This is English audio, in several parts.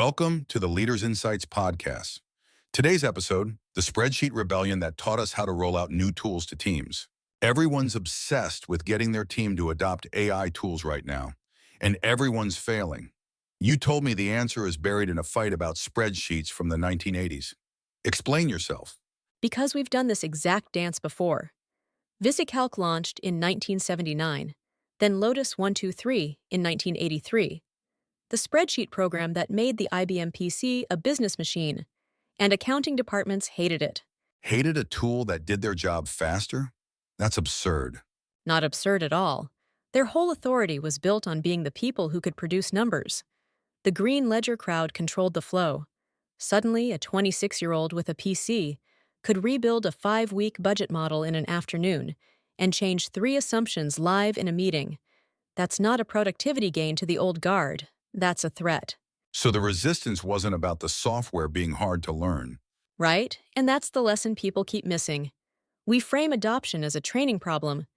Welcome to the Leaders Insights podcast. Today's episode, the spreadsheet rebellion that taught us how to roll out new tools to teams. Everyone's obsessed with getting their team to adopt AI tools right now, and everyone's failing. You told me the answer is buried in a fight about spreadsheets from the 1980s. Explain yourself. Because we've done this exact dance before. VisiCalc launched in 1979, then Lotus 123 in 1983. The spreadsheet program that made the IBM PC a business machine, and accounting departments hated it. Hated a tool that did their job faster? That's absurd. Not absurd at all. Their whole authority was built on being the people who could produce numbers. The green ledger crowd controlled the flow. Suddenly, a 26-year-old with a PC could rebuild a 5-week budget model in an afternoon and change 3 assumptions live in a meeting. That's not a productivity gain to the old guard. That's a threat. So the resistance wasn't about the software being hard to learn. Right? And that's the lesson people keep missing. We frame adoption as a training problem.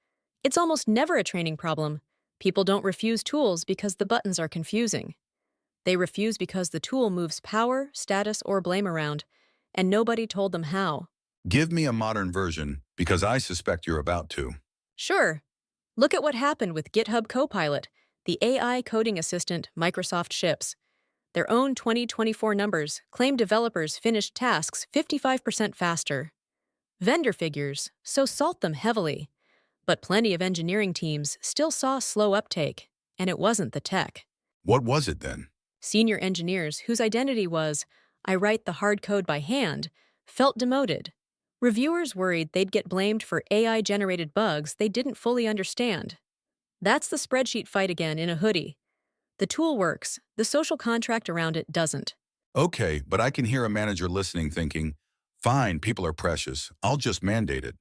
It's almost never a training problem. People don't refuse tools because the buttons are confusing. They refuse because the tool moves power, status, or blame around, and nobody told them how. Give me a modern version, because I suspect you're about to. Sure. Look at what happened with GitHub Copilot, the AI coding assistant Microsoft ships. Their own 2024 numbers claim developers finished tasks 55% faster. Vendor figures, so salt them heavily. But plenty of engineering teams still saw slow uptake, and it wasn't the tech. What was it then? Senior engineers whose identity was, "I write the hard code by hand," felt demoted. Reviewers worried they'd get blamed for AI-generated bugs they didn't fully understand. That's the spreadsheet fight again in a hoodie. The tool works, the social contract around it doesn't. Okay, but I can hear a manager listening thinking, fine, people are precious, I'll just mandate it.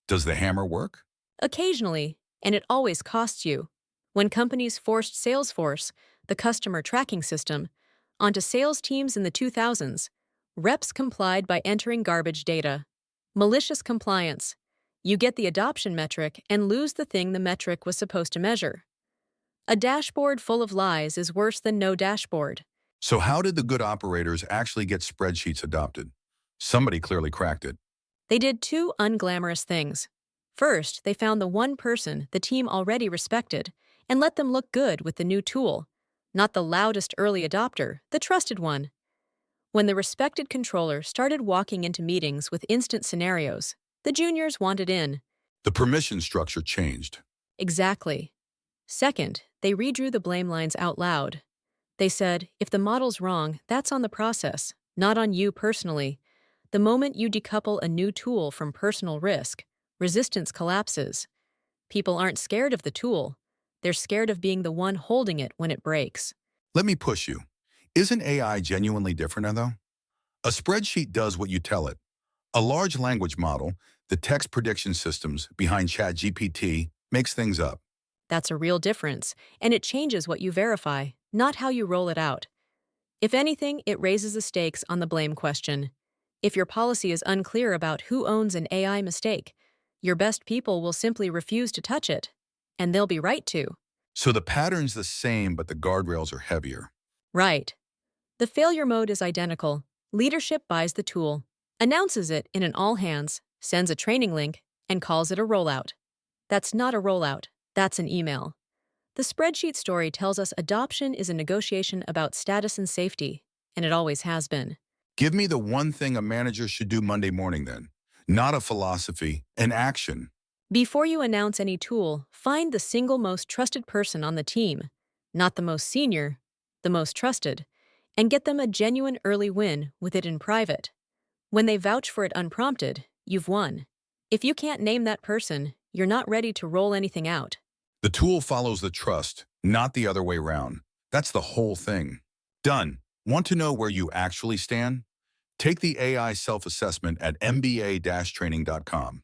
Does the hammer work? Occasionally, and it always costs you. When companies forced Salesforce, the customer tracking system, onto sales teams in the 2000s, reps complied by entering garbage data. Malicious compliance. You get the adoption metric and lose the thing the metric was supposed to measure. A dashboard full of lies is worse than no dashboard. So how did the good operators actually get spreadsheets adopted? Somebody clearly cracked it. They did 2 unglamorous things. First, they found the one person the team already respected and let them look good with the new tool, not the loudest early adopter, the trusted one. When the respected controller started walking into meetings with instant scenarios, the juniors wanted in. The permission structure changed. Exactly. Second, they redrew the blame lines out loud. They said, if the model's wrong, that's on the process, not on you personally. The moment you decouple a new tool from personal risk, resistance collapses. People aren't scared of the tool. They're scared of being the one holding it when it breaks. Let me push you. Isn't AI genuinely different, though? A spreadsheet does what you tell it. A large language model, the text prediction systems behind ChatGPT, makes things up. That's a real difference, and it changes what you verify, not how you roll it out. If anything, it raises the stakes on the blame question. If your policy is unclear about who owns an AI mistake, your best people will simply refuse to touch it, and they'll be right to. So the pattern's the same, but the guardrails are heavier. Right. The failure mode is identical. Leadership buys the tool, announces it in an all-hands, sends a training link, and calls it a rollout. That's not a rollout. That's an email. The spreadsheet story tells us adoption is a negotiation about status and safety, and it always has been. Give me the one thing a manager should do Monday morning then. Not a philosophy, an action. Before you announce any tool, find the single most trusted person on the team, not the most senior, the most trusted, and get them a genuine early win with it in private. When they vouch for it unprompted, you've won. If you can't name that person, you're not ready to roll anything out. The tool follows the trust, not the other way around. That's the whole thing. Done. Want to know where you actually stand? Take the AI self-assessment at mba-training.com.